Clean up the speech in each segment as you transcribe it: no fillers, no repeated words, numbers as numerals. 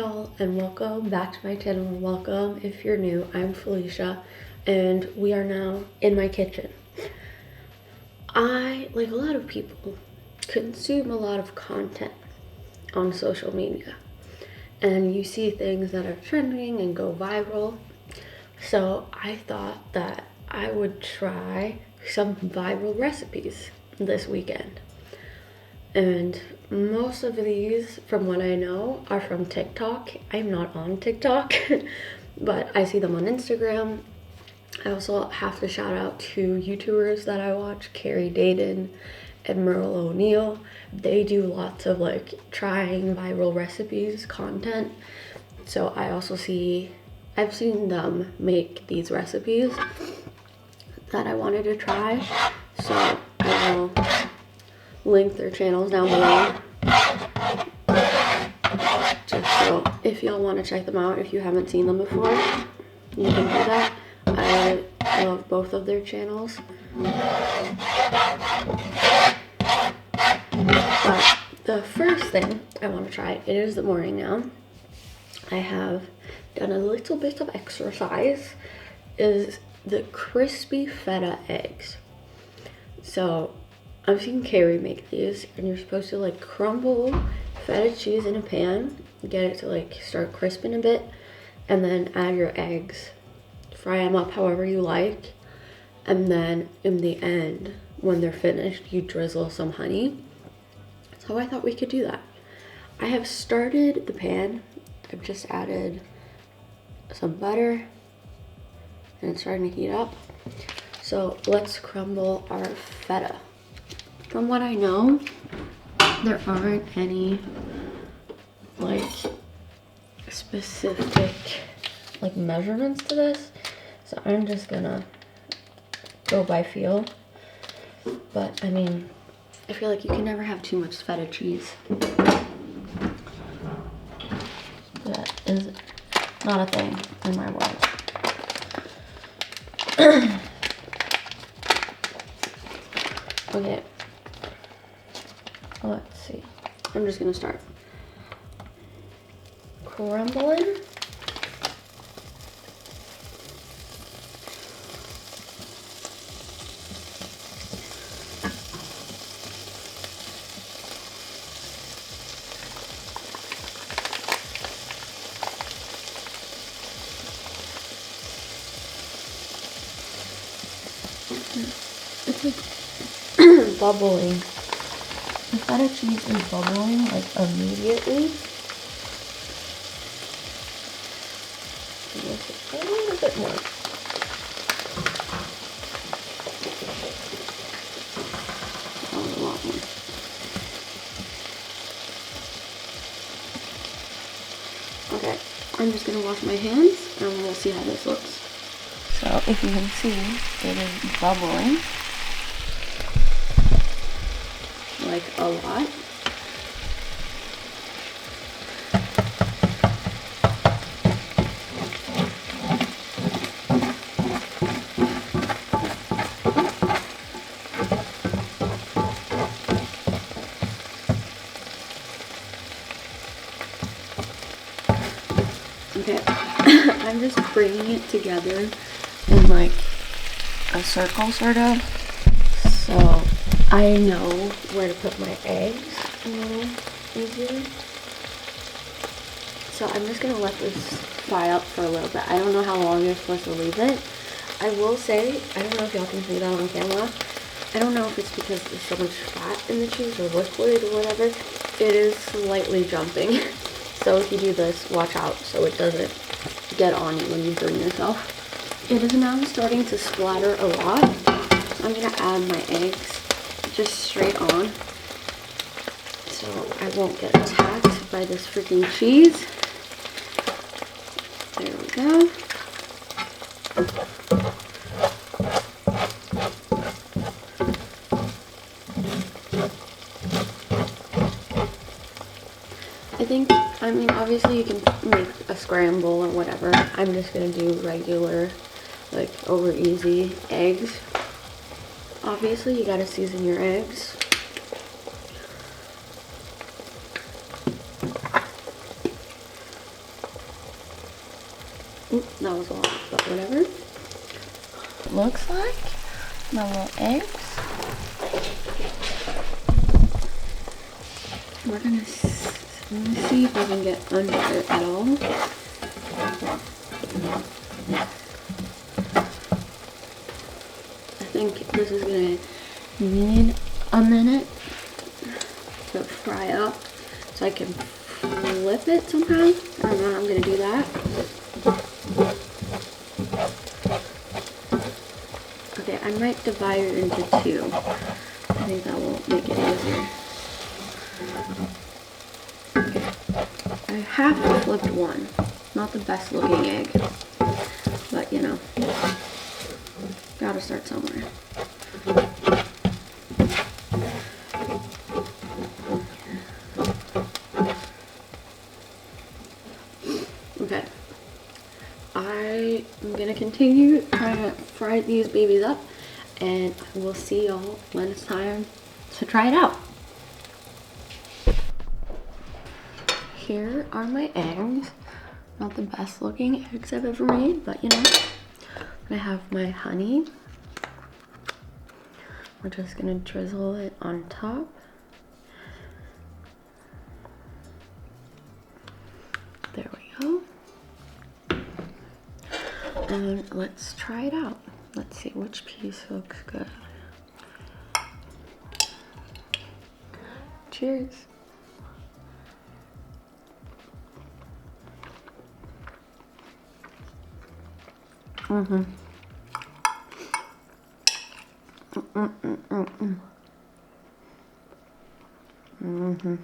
y'all, and welcome back to my channel. Welcome if you're new. I'm Felicia and we are now in my kitchen. I, like a lot of people, consume a lot of content on social media, and you see things that are trending and go viral. So I thought that I would try some viral recipes this weekend. And most of these, from what I know, are from TikTok. I'm not on TikTok, but I see them on Instagram. I also have to shout out to YouTubers that I watch, Carrie Dayton and Merle O'Neil. They do lots of like trying viral recipes content. So I've seen them make these recipes that I wanted to try. So I will link their channels down below, just so if y'all want to check them out, if you haven't seen them before, you can do that. I love both of their channels. But the first thing I want to try, it is the morning now, I have done a little bit of exercise, is the crispy feta eggs. So I've seen Carrie make these, and you're supposed to like crumble feta cheese in a pan, get it to like start crisping a bit, and then add your eggs, fry them up however you like, and then in the end, when they're finished, you drizzle some honey. So I thought we could do that. I have started the pan. I've just added some butter, and it's starting to heat up. So let's crumble our feta. From what I know, there aren't any like specific like measurements to this, so I'm just gonna go by feel. But I mean, I feel like you can never have too much feta cheese. That is not a thing in my world. Okay. Let's see. I'm just gonna start crumbling. It's like bubbling. The feta cheese is bubbling like immediately. A little bit more. A lot more. Okay, I'm just gonna wash my hands and we'll see how this looks. So if you can see, it is bubbling like a lot. Okay, I'm just bringing it together in like a circle sort of, so I know where to put my eggs a little easier. So I'm just gonna let this fry up for a little bit. I don't know how long you're supposed to leave it. I will say, I don't know if y'all can see that on camera. I don't know if it's because there's so much fat in the cheese or liquid or whatever. It is slightly jumping. So if you do this, watch out so it doesn't get on you when you burn yourself. It is now starting to splatter a lot. I'm gonna add my eggs just straight on, so I won't get attacked by this freaking cheese. There we go. I mean, obviously you can make a scramble or whatever. I'm just gonna do regular, like over easy eggs. Obviously you gotta season your eggs. that was a lot, but whatever. Looks like my little eggs. We're gonna see if I can get under it at all. I think this is gonna need a minute to fry up so I can flip it somehow. I don't know how I'm gonna do that. Okay, I might divide it into two. I think that will make it easier. Okay. I half flipped one. Not the best looking egg, but you know, gotta start somewhere. Okay, I am gonna continue trying to fry these babies up, and we'll see y'all when it's time to try it out. Here are my eggs. Not the best looking eggs I've ever made, but you know. I have my honey. We're just gonna drizzle it on top. There we go. And let's try it out. Let's see which piece looks good. Cheers. Mm-hmm. Mm-hmm.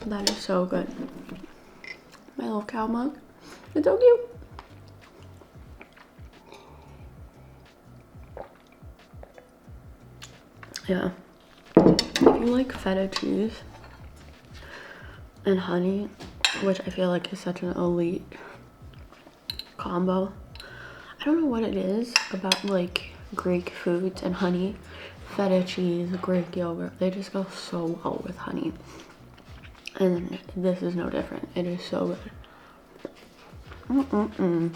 That is so good. My little cow mug. It's so cute. Yeah. If you like feta cheese and honey, which I feel like is such an elite combo. I don't know what it is about like Greek foods and honey. Feta cheese, Greek yogurt, they just go so well with honey. And this is no different. It is so good.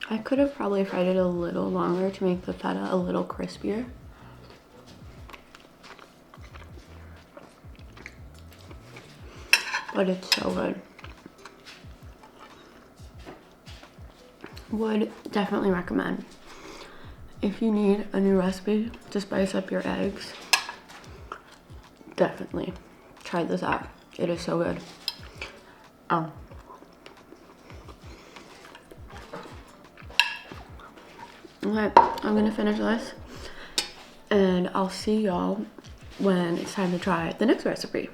I could have probably fried it a little longer to make the feta a little crispier. But it's so good. Would definitely recommend. If you need a new recipe to spice up your eggs, definitely try this out. It is so good. Okay, I'm gonna finish this and I'll see y'all when it's time to try the next recipe.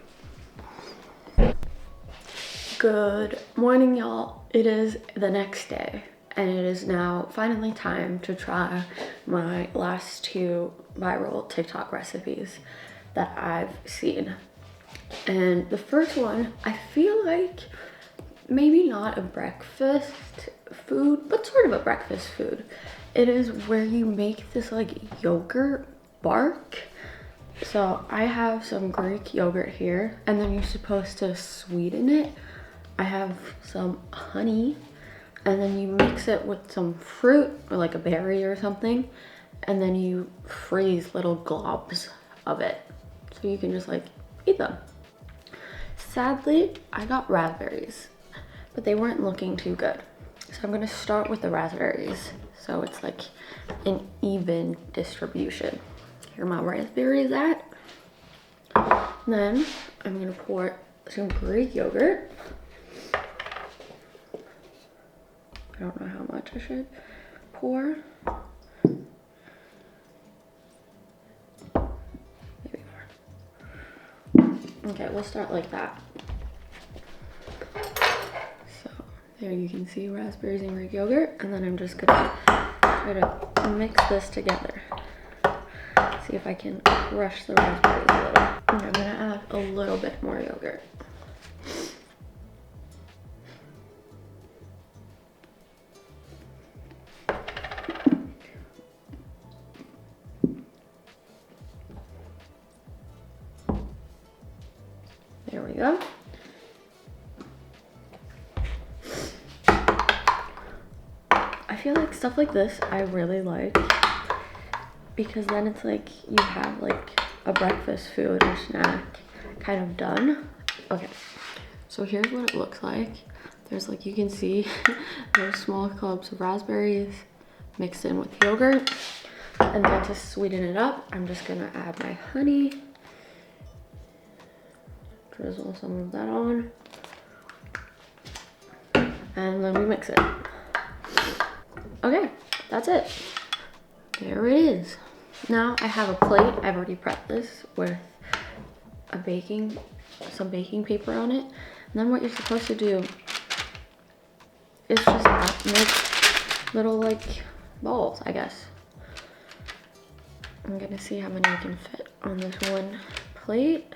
Good morning, y'all. It is the next day and it is now finally time to try my last two viral TikTok recipes that I've seen. And the first one, I feel like maybe not a breakfast food, but sort of a breakfast food. It is where you make this like yogurt bark. So I have some Greek yogurt here and then you're supposed to sweeten it. I have some honey and then you mix it with some fruit or like a berry or something. And then you freeze little globs of it. So you can just like eat them. Sadly, I got raspberries, but they weren't looking too good. So I'm gonna start with the raspberries. So it's like an even distribution. Here are my raspberries at. Then I'm gonna pour some Greek yogurt. I don't know how much I should pour. Maybe more. Okay, we'll start like that. So there you can see raspberries and Greek yogurt, and then I'm just gonna try to mix this together. See if I can crush the raspberries a little. And I'm gonna add a little bit more yogurt. Here we go. I feel like stuff like this I really like, because then it's like you have like a breakfast food or snack kind of done. Okay, so here's what it looks like. There's, like, you can see there's small clumps of raspberries mixed in with yogurt. And then to sweeten it up, I'm just gonna add my honey. Drizzle some of that on. And then we mix it. Okay, that's it. There it is. Now I have a plate. I've already prepped this with some baking paper on it. And then what you're supposed to do is just make little like balls, I guess. I'm gonna see how many I can fit on this one plate.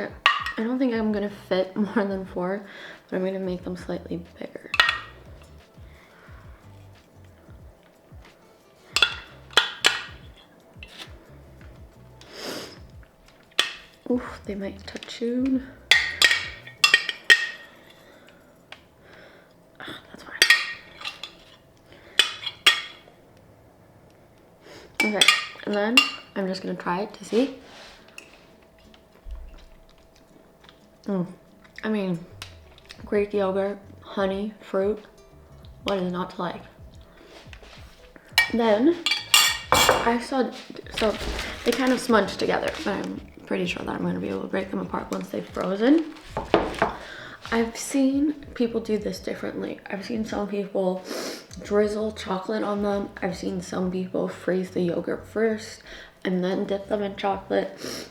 Okay, I don't think I'm gonna fit more than 4, but I'm gonna make them slightly bigger. Oof, they might touch you. That's fine. Okay, and then I'm just gonna try it to see. I mean, Greek yogurt, honey, fruit. What is not to like? Then I saw, so they kind of smudge together, but I'm pretty sure that I'm going to be able to break them apart once they've frozen. I've seen people do this differently. I've seen some people drizzle chocolate on them. I've seen some people freeze the yogurt first and then dip them in chocolate.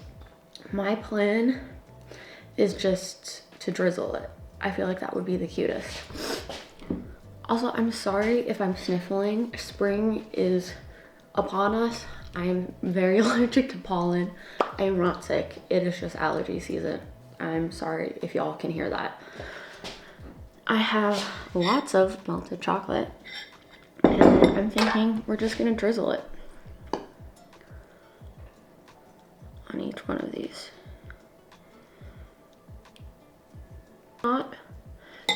My plan is just to drizzle it. I feel like that would be the cutest. Also, I'm sorry if I'm sniffling. Spring is upon us. I'm very allergic to pollen. I am not sick. It is just allergy season. I'm sorry if y'all can hear that. I have lots of melted chocolate, and I'm thinking we're just gonna drizzle it on each one of these. Not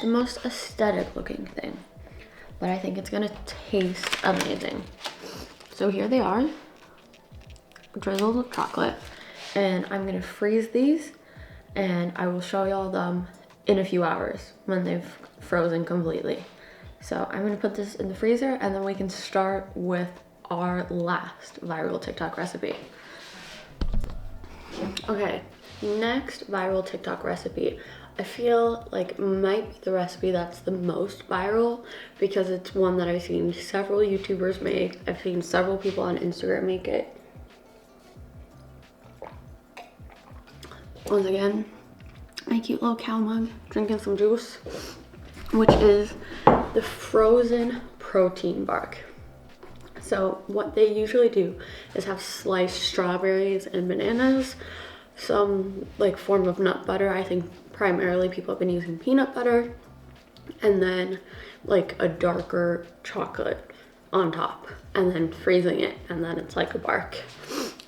the most aesthetic looking thing, but I think it's gonna taste amazing. So here they are, drizzled with chocolate, and I'm gonna freeze these, and I will show y'all them in a few hours when they've frozen completely. So I'm gonna put this in the freezer, and then we can start with our last viral TikTok recipe. Okay, next viral TikTok recipe, I feel like might be the recipe that's the most viral, because it's one that I've seen several YouTubers make. I've seen several people on Instagram make it. Once again, my cute little cow mug, drinking some juice, which is the frozen protein bark. So what they usually do is have sliced strawberries and bananas, some like form of nut butter. I think primarily people have been using peanut butter, and then like a darker chocolate on top, and then freezing it, and then it's like a bark.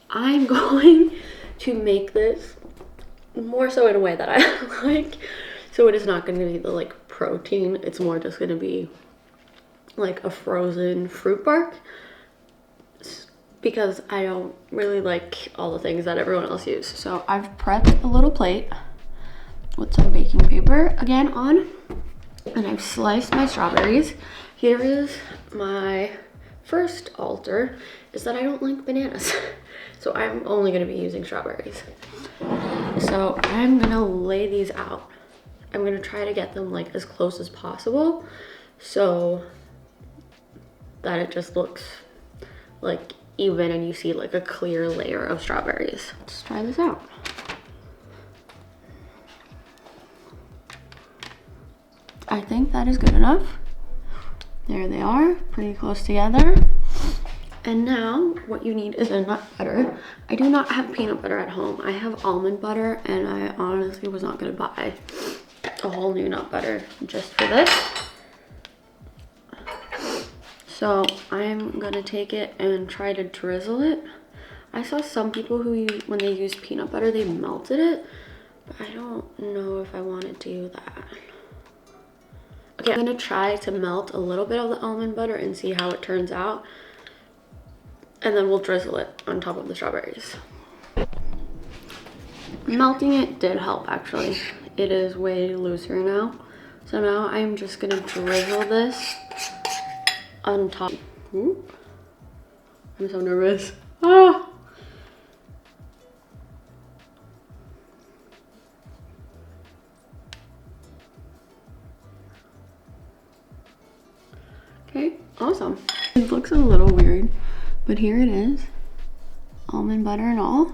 I'm going to make this more so in a way that I like. So it is not going to be the like protein, it's more just going to be like a frozen fruit bark, because I don't really like all the things that everyone else uses. So I've prepped a little plate with some baking paper again on, and I've sliced my strawberries. Here is my first alter, is that I don't like bananas. So I'm only going to be using strawberries. So I'm going to lay these out. I'm going to try to get them like as close as possible so that it just looks like even and you see like a clear layer of strawberries. Let's try this out. I think that is good enough. There they are, pretty close together. And now what you need is a nut butter. I do not have peanut butter at home. I have almond butter, and I honestly was not gonna buy a whole new nut butter just for this. So I'm gonna take it and try to drizzle it. I saw some people who, when they use peanut butter, they melted it, but I don't know if I want to do that. Okay, I'm gonna try to melt a little bit of the almond butter and see how it turns out. And then we'll drizzle it on top of the strawberries. Melting it did help, actually. It is way looser now. So now I'm just gonna drizzle this on top. Ooh. I'm so nervous. Ah! Okay, awesome. It looks a little weird, but here it is. Almond butter and all.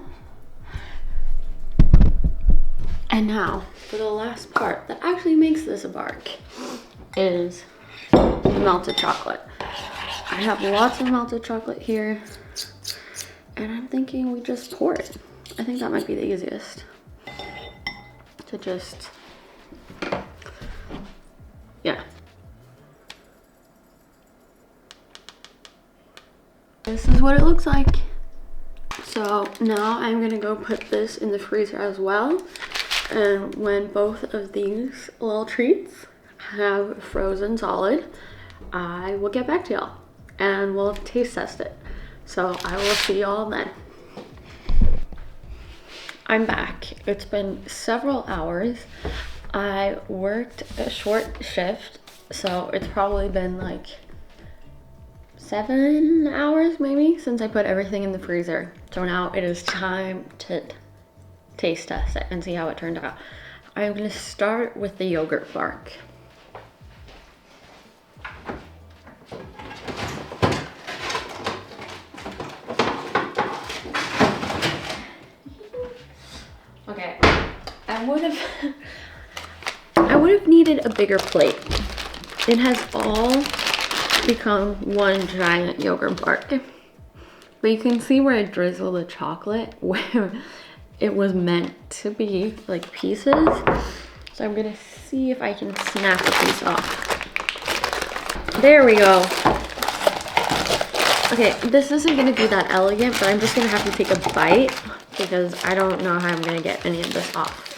And now, for the last part that actually makes this a bark, is melted chocolate. I have lots of melted chocolate here, and I'm thinking we just pour it. I think that might be the easiest. To just, yeah. This is what it looks like. So now I'm gonna go put this in the freezer as well. And when both of these little treats have frozen solid, I will get back to y'all and we'll taste test it. So I will see y'all then. I'm back. It's been several hours. I worked a short shift, so it's probably been like 7 hours maybe since I put everything in the freezer. So now it is time to taste test it and see how it turned out. I'm gonna start with the yogurt bark. Okay, I would have needed a bigger plate. It has all become one giant yogurt bark. But you can see where I drizzle the chocolate where it was meant to be like pieces. So I'm gonna see if I can snap a piece off. There we go. Okay, this isn't gonna be that elegant, but I'm just gonna have to take a bite because I don't know how I'm gonna get any of this off.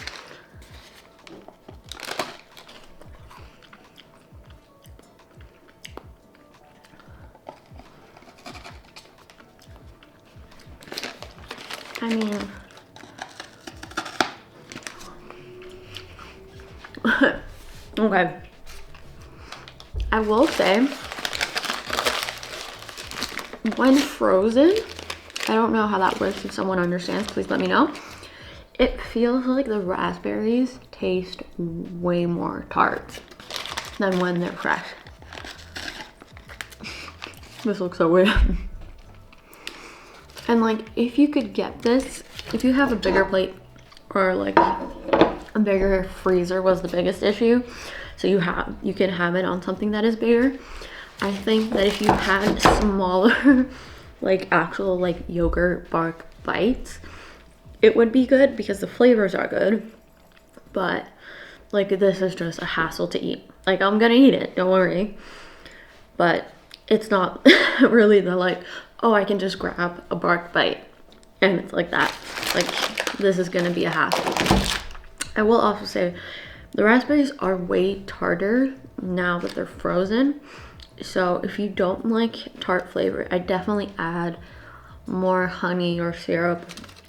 I mean, okay. I will say, when frozen, I don't know how that works. If someone understands, please let me know. It feels like the raspberries taste way more tart than when they're fresh. This looks so weird. And like, if you could get this, if you have a bigger plate or like a bigger freezer was the biggest issue, so you can have it on something that is bigger. I think that if you had smaller, like actual like yogurt bark bites, it would be good because the flavors are good. But like, this is just a hassle to eat. Like, I'm gonna eat it, don't worry. But it's not really the like, oh, I can just grab a bark bite and it's like that. Like, this is gonna be a hassle. I will also say the raspberries are way tartar now that they're frozen. So if you don't like tart flavor, I definitely add more honey or syrup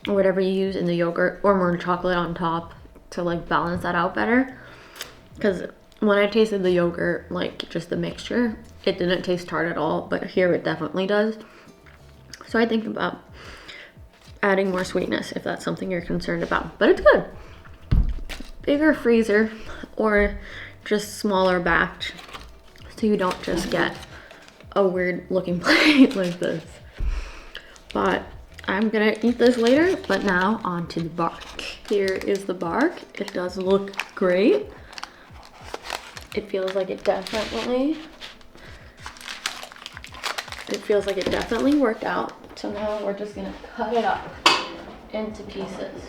or whatever you use in the yogurt, or more chocolate on top to like balance that out better. Because when I tasted the yogurt, like just the mixture, it didn't taste tart at all, but here it definitely does. So I think about adding more sweetness if that's something you're concerned about, but it's good. Bigger freezer or just smaller batch, so you don't just get a weird looking plate like this. But I'm gonna eat this later, but now on to the bark. Here is the bark. It does look great. It feels like it definitely it feels like it definitely worked out. So now we're just gonna cut it up into pieces.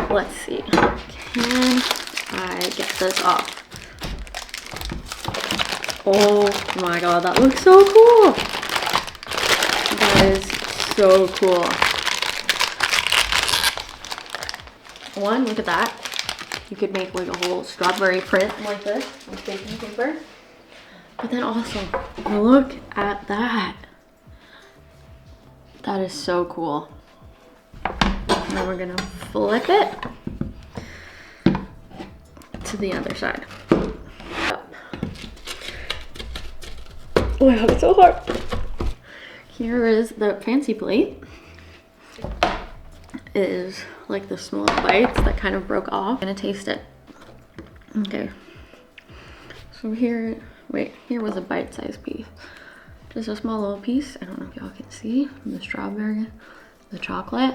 Let's see, can I get this off? Oh my god, that looks so cool. That is so cool. One, look at that. You could make like a whole strawberry print like this with baking paper. But then also, look at that. That is so cool. Now we're gonna flip it to the other side. Oh my god, it's so hard. Here is the fancy plate. It is like the small bites that kind of broke off. I'm gonna taste it. Okay. So here, wait, here was a bite-sized piece. Just a small little piece. I don't know if y'all can see the strawberry, the chocolate.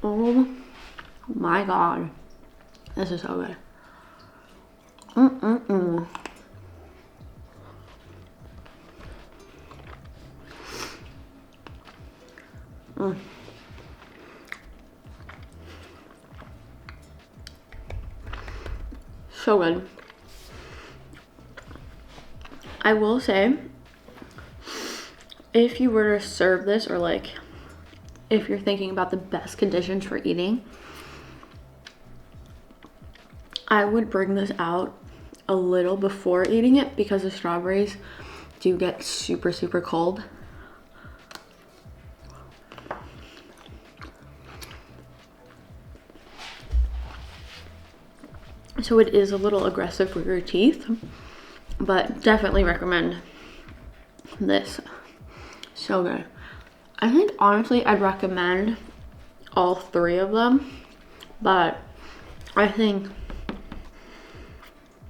Oh my god. This is so good. So good. I will say, if you were to serve this, or like if you're thinking about the best conditions for eating, I would bring this out a little before eating it, because the strawberries do get super, super cold. So it is a little aggressive for your teeth, but definitely recommend this. So good. I think honestly I'd recommend all three of them, but I think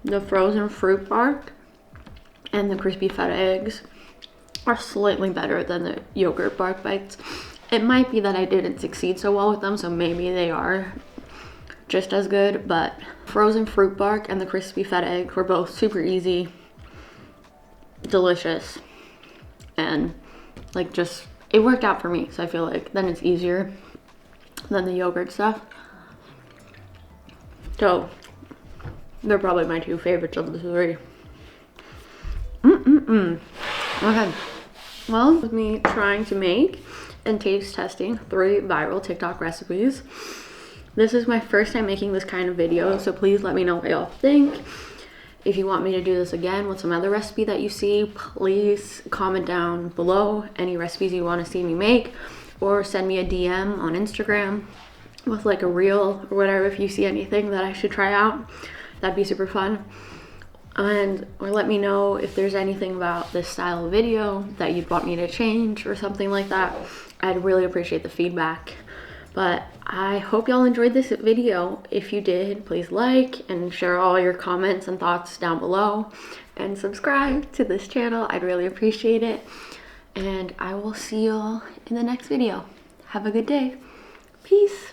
the frozen fruit bark and the crispy feta eggs are slightly better than the yogurt bark bites. It might be that I didn't succeed so well with them, so maybe they are just as good, but frozen fruit bark and the crispy feta egg were both super easy, delicious, and like just, it worked out for me. So I feel like then it's easier than the yogurt stuff. So they're probably my two favorites of the three. Okay, well, with me trying to make and taste testing 3 viral TikTok recipes, this is my first time making this kind of video, so please let me know what y'all think. If you want me to do this again with some other recipe that you see, please comment down below any recipes you want to see me make, or send me a DM on Instagram with like a reel or whatever if you see anything that I should try out. That'd be super fun. And or let me know if there's anything about this style of video that you'd want me to change or something like that. I'd really appreciate the feedback. But I hope y'all enjoyed this video. If you did, please like and share all your comments and thoughts down below, and subscribe to this channel. I'd really appreciate it. And I will see y'all in the next video. Have a good day. Peace.